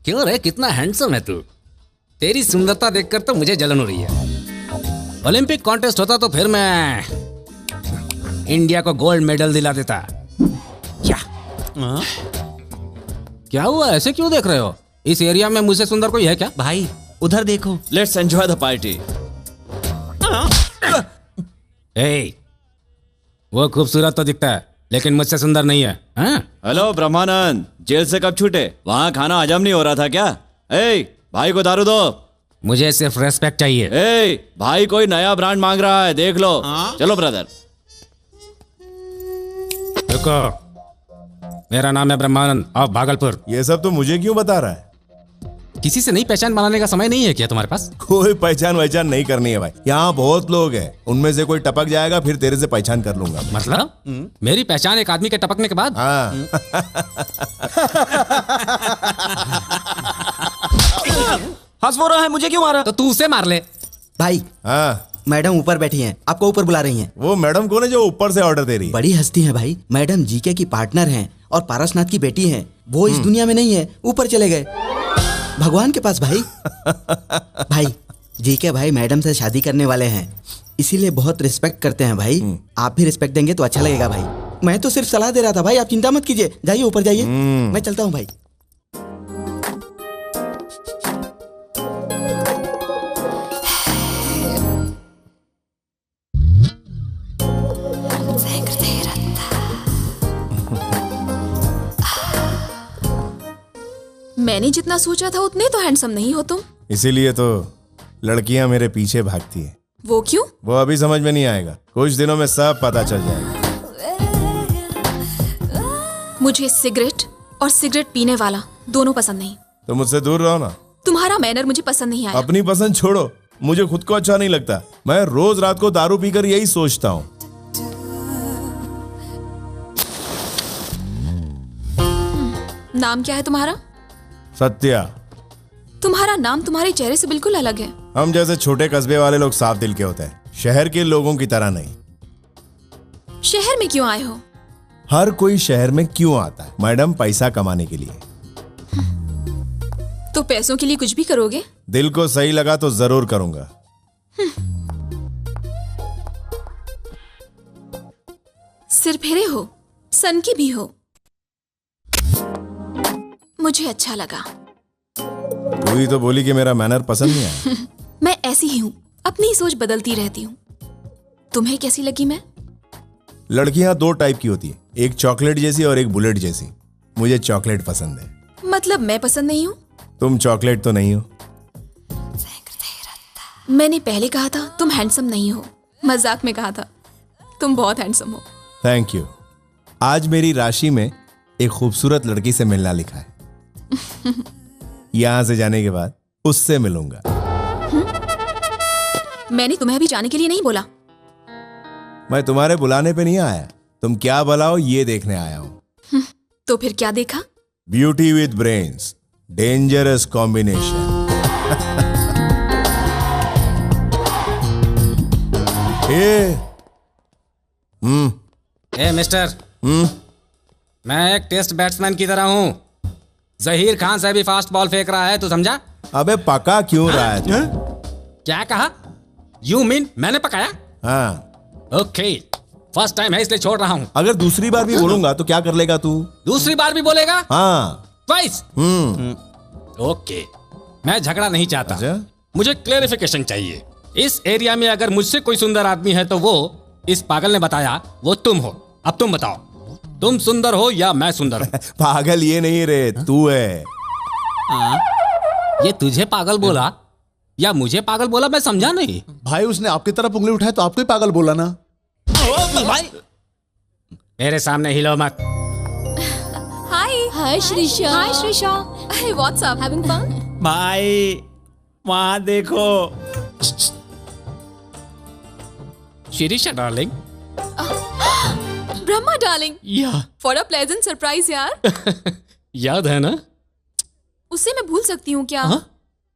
क्यों रे, कितना हैंडसम है तू। तेरी सुंदरता देखकर तो मुझे जलन हो रही है। ओलंपिक कॉन्टेस्ट होता तो फिर मैं इंडिया को गोल्ड मेडल दिला देता। क्या हुआ, ऐसे क्यों देख रहे हो? इस एरिया में मुझसे सुंदर कोई है क्या? भाई उधर देखो। Let's enjoy the party. वो खूबसूरत तो दिखता है लेकिन मुझसे सुंदर नहीं है। हेलो ब्रह्मानंद, जेल से कब छूटे? वहाँ खाना हजम नहीं हो रहा था क्या? भाई को दारू दो। मुझे सिर्फ रेस्पेक्ट चाहिए। भाई कोई नया ब्रांड मांग रहा है, देख लो। चलो ब्रदर। रुको, मेरा नाम है ब्रह्मानंद ऑफ भागलपुर। ये सब तो मुझे क्यों बता रहा है? किसी से नई पहचान बनाने का समय नहीं है क्या तुम्हारे पास? कोई पहचान नहीं करनी है भाई। यहाँ बहुत लोग हैं, उनमें से कोई टपक जाएगा फिर तेरे से पहचान कर लूंगा। मतलब मेरी पहचान एक आदमी के टपकने के बाद? हाँ। हंस वो रहा है, मुझे क्यों मारा? तो तू उसे मार ले। भाई हाँ, मैडम ऊपर बैठी हैं, आपको ऊपर बुला रही हैं। वो मैडम कौन है जो ऊपर से ऑर्डर दे रही है? बड़ी हस्ती हैं भाई, मैडम जीके की पार्टनर हैं और पारसनाथ की बेटी हैं। वो इस दुनिया में नहीं है, ऊपर चले गए भगवान के पास। भाई भाई जीके भाई मैडम से शादी करने वाले हैं, इसीलिए बहुत रिस्पेक्ट करते हैं भाई। आप भी रिस्पेक्ट देंगे तो अच्छा लगेगा भाई। मैं तो सिर्फ सलाह दे रहा था भाई, आप चिंता मत कीजिए। जाइए ऊपर जाइए, मैं चलता हूँ भाई। मैंने जितना सोचा था उतने तो हैंडसम नहीं हो तुम। इसीलिए तो लड़कियां मेरे पीछे भागती हैं। वो क्यों? वो अभी समझ में नहीं आएगा, कुछ दिनों में सब पता चल जाएगा। मुझे सिगरेट और सिगरेट पीने वाला दोनों पसंद नहीं। तो मुझसे दूर रहो ना। तुम्हारा मैनर मुझे पसंद नहीं आया। अपनी पसंद छोड़ो, मुझे खुद को अच्छा नहीं लगता। मैं रोज रात को दारू पीकर यही सोचता हूँ। नाम क्या है तुम्हारा? सत्या। तुम्हारा नाम तुम्हारे चेहरे से बिल्कुल अलग है। हम जैसे छोटे कस्बे वाले लोग साफ दिल के होते हैं, शहर के लोगों की तरह नहीं। शहर में क्यों आए हो? हर कोई शहर में क्यों आता है मैडम? पैसा कमाने के लिए। तो पैसों के लिए कुछ भी करोगे? दिल को सही लगा तो जरूर करूंगा। सिर फेरे हो, सन की भी हो, मुझे अच्छा लगा। तू ही तो बोली कि मेरा मैनर पसंद नहीं आया। मैं ऐसी ही हूँ, अपनी सोच बदलती रहती हूँ। तुम्हें कैसी लगी मैं? लड़कियां दो टाइप की होती है, एक चॉकलेट जैसी और एक बुलेट जैसी। मुझे चॉकलेट पसंद है। मतलब मैं पसंद नहीं हूँ? तुम चॉकलेट तो नहीं हो। मैंने पहले कहा था तुम हैंडसम नहीं हो, मजाक में कहा था। तुम बहुत हैंडसम हो। Thank you. आज मेरी राशि में एक खूबसूरत लड़की से मिलना लिखा है। यहां से जाने के बाद उससे मिलूंगा। मैंने तुम्हें अभी जाने के लिए नहीं बोला। मैं तुम्हारे बुलाने पे नहीं आया, तुम क्या बुलाओ ये देखने आया हूं। तो फिर क्या देखा? Beauty with brains, dangerous combination. A mister, मैं एक टेस्ट बैट्समैन की तरह हूँ। जहीर खान से भी फास्ट बॉल फेंक रहा है, तू समझा? अबे पका क्यों रहा है तू? क्या कहा? यू मीन मैंने पकाया? हाँ। ओके, फर्स्ट टाइम है इसलिए छोड़ रहा हूँ। अगर दूसरी बार भी बोलूंगा तो क्या कर लेगा तू? दूसरी बार भी बोलेगा? हाँ। ट्वाइस? ओके, मैं झगड़ा नहीं चाहता। अच्छा? मुझे क्लेरिफिकेशन चाहिए। इस एरिया में अगर मुझसे कोई सुंदर आदमी है तो वो इस पागल ने बताया वो तुम हो। अब तुम बताओ, तुम सुंदर हो या मैं सुंदर हूँ? पागल ये नहीं रे, तू है। ये तुझे पागल बोला या मुझे पागल बोला, मैं समझा नहीं। भाई उसने आपकी तरफ उंगली उठाई तो आपको ही पागल बोला ना। भाई मेरे सामने हिलो मत। हाय श्रीशा। हाय Shrisha. Hey, what's up? Having fun? भाई वहां देखो। शिरीषा डार्लिंग। ब्रह्मा डार्लिंग। या For a pleasant surprise यार। याद है ना? उसे मैं भूल सकती हूँ क्या?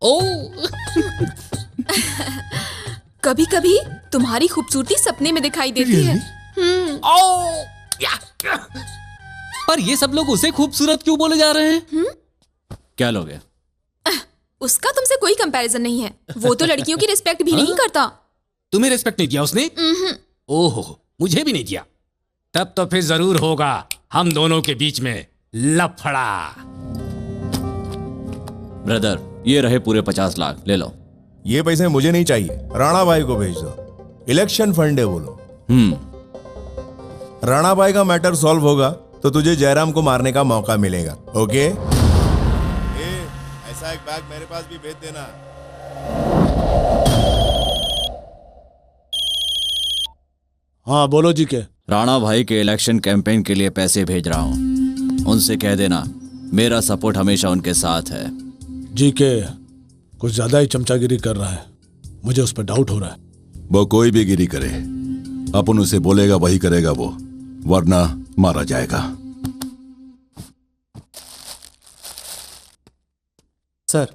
ओ कभी कभी तुम्हारी खूबसूरती सपने में दिखाई देती है। ओ पर ये सब लोग उसे खूबसूरत क्यों बोले जा रहे हैं? क्या लोग हैं? उसका तुमसे कोई कंपैरिजन नहीं है। वो तो लड़कियों की रिस्पेक्ट भी नहीं करता। तुम्हें रिस्पेक्ट नहीं किया उसने? ओहो, मुझे भी नहीं किया। तब तो फिर जरूर होगा हम दोनों के बीच में लफड़ा। ब्रदर, ये रहे पूरे 50 लाख, ले लो। ये पैसे मुझे नहीं चाहिए, राणा भाई को भेज दो। इलेक्शन फंड है बोलो। राणा भाई का मैटर सॉल्व होगा तो तुझे जयराम को मारने का मौका मिलेगा। ओके? ऐसा एक बैग मेरे पास भी भेज देना। हाँ बोलो जी के। राणा भाई के इलेक्शन कैंपेन के लिए पैसे भेज रहा हूँ। उनसे कह देना मेरा सपोर्ट हमेशा उनके साथ है। जी के कुछ ज्यादा ही चमचागिरी कर रहा है, मुझे उस पर डाउट हो रहा है। वो कोई भी गिरी करे, अपन उसे बोलेगा वही करेगा वो, वरना मारा जाएगा। सर।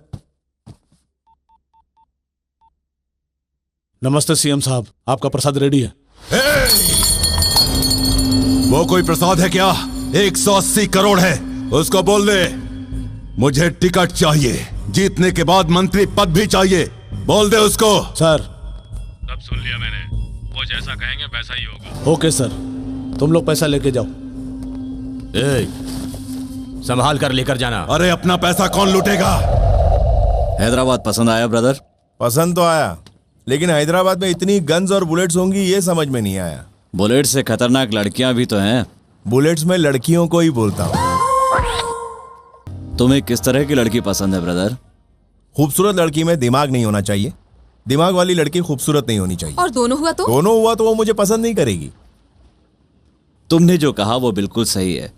नमस्ते सीएम साहब, आपका प्रसाद रेडी है। वो कोई प्रसाद है क्या? 180 करोड़ है, उसको बोल दे मुझे टिकट चाहिए, जीतने के बाद मंत्री पद भी चाहिए, बोल दे उसको। सर। सब सुन लिया मैंने, वो जैसा कहेंगे वैसा ही होगा। ओके सर, तुम लोग पैसा लेके जाओ। संभाल कर लेकर जाना। अरे अपना पैसा कौन लूटेगा? हैदराबाद पसंद आया ब्रदर? पसंद तो आया, लेकिन हैदराबाद में इतनी गन्स और बुलेट्स होंगी ये समझ में नहीं आया। बुलेट से खतरनाक लड़कियां भी तो हैं। बुलेट्स में लड़कियों को ही बोलता हूँ। तुम्हें किस तरह की लड़की पसंद है ब्रदर? खूबसूरत लड़की में दिमाग नहीं होना चाहिए, दिमाग वाली लड़की खूबसूरत नहीं होनी चाहिए। और दोनों हुआ तो? दोनों हुआ तो वो मुझे पसंद नहीं करेगी। तुमने जो कहा वो बिल्कुल सही है,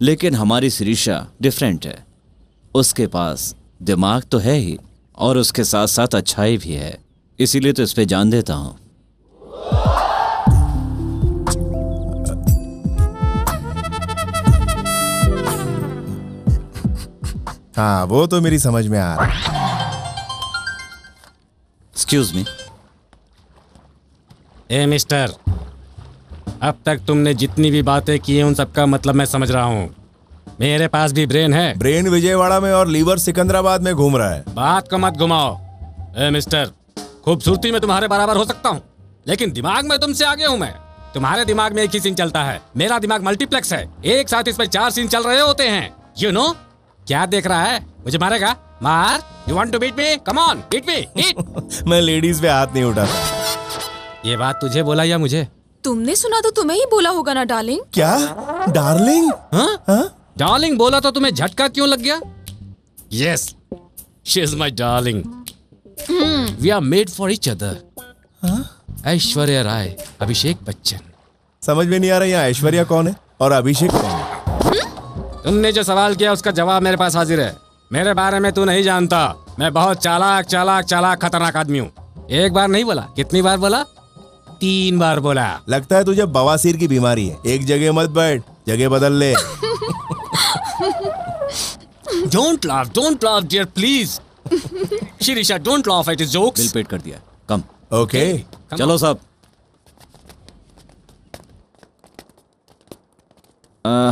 लेकिन हमारी शिरीषा डिफरेंट है। उसके पास दिमाग तो है ही, और उसके साथ साथ अच्छाई भी है, इसीलिए तो इस पे जान देता हूं। हाँ वो तो मेरी समझ में आ रहा है। Excuse me. ए मिस्टर, अब तक तुमने जितनी भी बातें की हैं उन सबका मतलब मैं समझ रहा हूँ। मेरे पास भी ब्रेन है। ब्रेन विजयवाड़ा में और लीवर सिकंदराबाद में घूम रहा है। बात को मत घुमाओ। ए मिस्टर, खूबसूरती में तुम्हारे बराबर हो सकता हूँ, लेकिन दिमाग में तुमसे आगे हूँ मैं। तुम्हारे दिमाग में एक ही सीन चलता है, मेरा दिमाग मल्टीप्लेक्स है, एक साथ इस पर 4 सीन चल रहे होते हैं। You know? क्या देख रहा है? मुझे मारेगा? मार। You want to beat me? Come on, beat me, beat. मैं लेडीज पे हाथ नहीं उठाता। ये बात तुझे बोला या मुझे? तुमने सुना तो तुम्हें ही बोला होगा ना डार्लिंग। क्या? डार्लिंग? हाँ? डार्लिंग बोला तो तुम्हें झटका क्यों लग गया? Yes, she is my darling. We are made for each other. Aishwarya Rai, Abhishek Bachchan. समझ में नहीं आ रहा यहाँ ऐश्वर्या कौन है और अभिषेक कौन है? तुमने जो सवाल किया उसका जवाब मेरे पास हाजिर है। मेरे बारे में तू नहीं जानता, मैं बहुत चालाक चालाक चालाक खतरनाक आदमी हूँ। एक बार नहीं बोला, कितनी बार बोला? 3 बार बोला। लगता है तुझे बवासीर की बीमारी है। एक जगह मत बैठ, जगह बदल ले। Don't laugh dear, please. Shirisha, don't laugh at his jokes. Bill paid कर दिया, कम। ओके चलो साहब।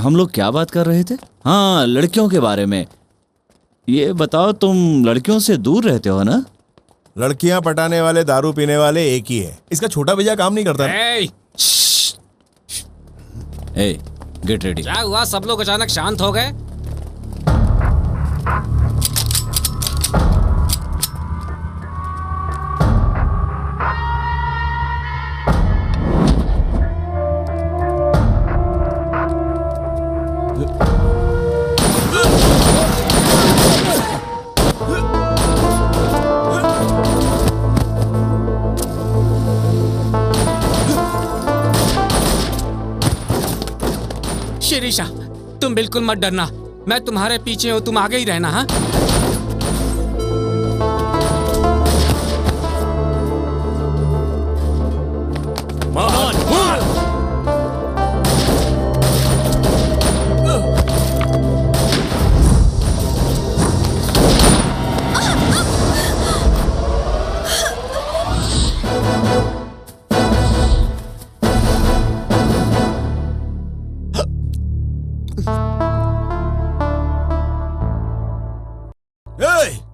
हम लोग क्या बात कर रहे थे? हाँ, लड़कियों के बारे में। ये बताओ, तुम लड़कियों से दूर रहते हो ना? लड़कियां पटाने वाले दारू पीने वाले एक ही है। इसका छोटा भैया काम नहीं करता। Hey, ए, गेट रेडी। क्या हुआ? सब लोग अचानक शांत हो गए? शिरीषा, तुम बिल्कुल मत डरना, मैं तुम्हारे पीछे हूँ, तुम आगे ही रहना। हाँ,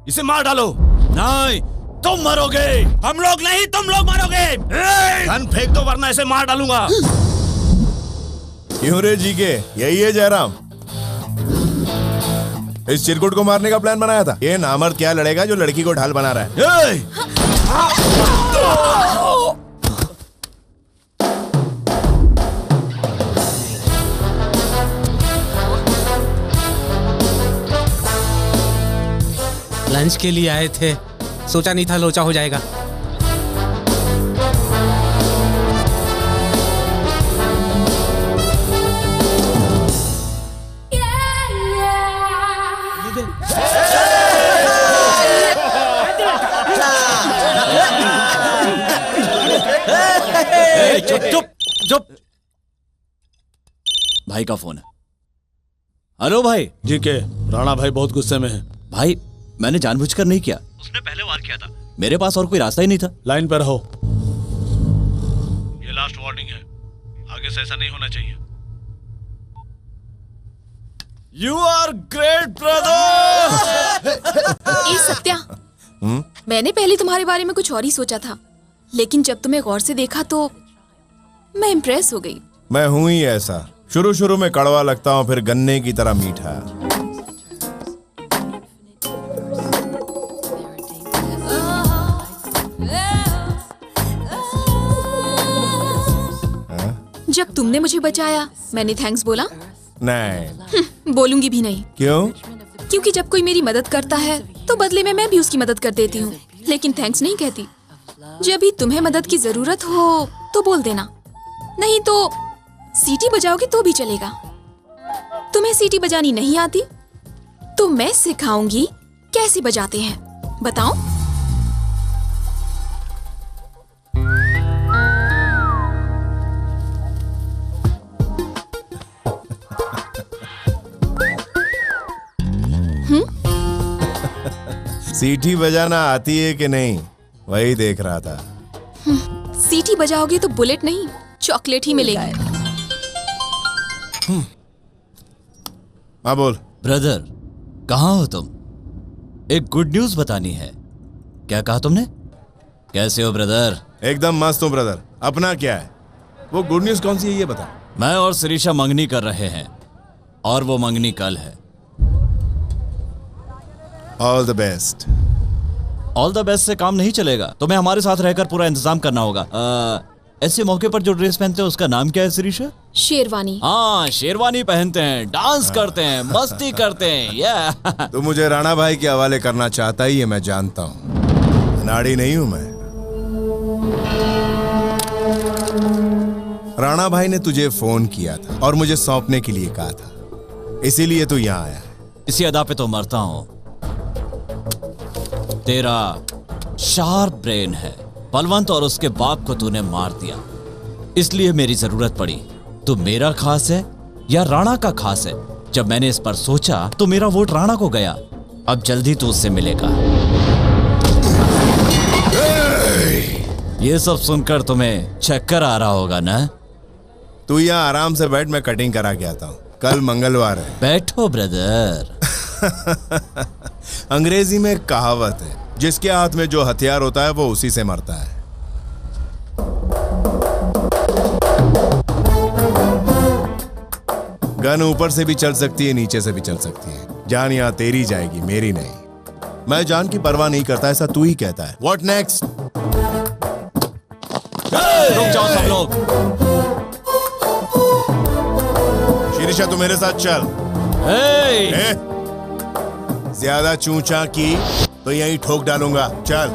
इसे मार डालो। नहीं, तुम मरोगे। हम लोग नहीं, तुम लोग मारोगे। गन फेंक दो वरना इसे मार डालूंगा। क्यों रे जीके, यही है जयराम? इस चिरकुट को मारने का प्लान बनाया था? ये नामर्द क्या लड़ेगा जो लड़की को ढाल बना रहा है? लंच के लिए आए थे, सोचा नहीं था लोचा हो जाएगा। चुप चुप चुप। भाई का फोन है। हेलो भाई। जी के राणा भाई बहुत गुस्से में है। भाई मैंने जानबूझकर नहीं किया, उसने पहले वार किया था। मेरे पास और कोई रास्ता ही नहीं था। लाइन पर रहो। ये लास्ट वार्निंग है, आगे से ऐसा नहीं होना चाहिए। You are great brother. ए सत्या, मैंने पहले तुम्हारे बारे में कुछ और ही सोचा था, लेकिन जब तुम्हें गौर से देखा तो मैं इम्प्रेस हो गई। मैं हूं ही ऐसा, शुरू शुरू में कड़वा लगता हूं, फिर गन्ने की तरह मीठा। जब तुमने मुझे बचाया मैंने थैंक्स बोला? नहीं। बोलूंगी भी नहीं। क्यों? क्योंकि जब कोई मेरी मदद करता है तो बदले में मैं भी उसकी मदद कर देती हूँ, लेकिन थैंक्स नहीं कहती। जब भी तुम्हें मदद की जरूरत हो तो बोल देना, नहीं तो सीटी बजाओगे तो भी चलेगा। तुम्हें सीटी बजानी नहीं आती तो मैं सिखाऊंगी कैसे बजाते हैं, बताओ? सीटी बजाना आती है कि नहीं, वही देख रहा था। सीटी बजाओगे तो बुलेट नहीं चॉकलेट ही मिलेगी। हाँ बोल। ब्रदर कहाँ हो तुम? एक गुड न्यूज बतानी है। क्या कहा तुमने? कैसे हो ब्रदर? एकदम मस्त हूँ ब्रदर। अपना क्या है? वो गुड न्यूज कौन सी है ये बता। मैं और शिरीषा मंगनी कर रहे हैं और वो मंगनी कल है। All the best. All the best से काम नहीं चलेगा, तुम्हें हमारे साथ रहकर पूरा इंतजाम करना होगा। ऐसे मौके पर जो ड्रेस पहनते हैं उसका नाम क्या है शिरीषा? शेरवानी। हाँ, शेरवानी पहनते हैं, डांस करते हैं, मस्ती करते हैं। या तो मुझे राणा भाई के हवाले करना चाहता ही है, मैं जानता हूँ। नाड़ी नहीं हूं मैं। राणा भाई ने तुझे फोन किया था और मुझे सौंपने के लिए कहा था, इसीलिए तू यहाँ आया है। इसी अदा पे तो मरता हूँ। तेरा शार्प ब्रेन है, बलवंत और उसके बाप को तूने मार दिया, इसलिए मेरी जरूरत पड़ी। तू मेरा खास है या राणा का खास है? जब मैंने इस पर सोचा तो मेरा वोट राणा को गया। अब जल्दी तू उससे मिलेगा। ये सब सुनकर तुम्हें चक्कर आ रहा होगा ना? तू यहाँ आराम से बैठ, मैं कटिंग करा के आता हूँ। कल मंगलवार है। बैठो ब्रदर। अंग्रेजी में एक कहावत है, जिसके हाथ में जो हथियार होता है वो उसी से मरता है। गन ऊपर से भी चल सकती है, नीचे से भी चल सकती है। जान यहाँ तेरी जाएगी, मेरी नहीं। मैं जान की परवाह नहीं करता, ऐसा तू ही कहता है। What next? रुक जाओ सब लोग। शिरीषा तू मेरे साथ चल। ज्यादा चूचा की तो यहीं ठोक डालूंगा। चल।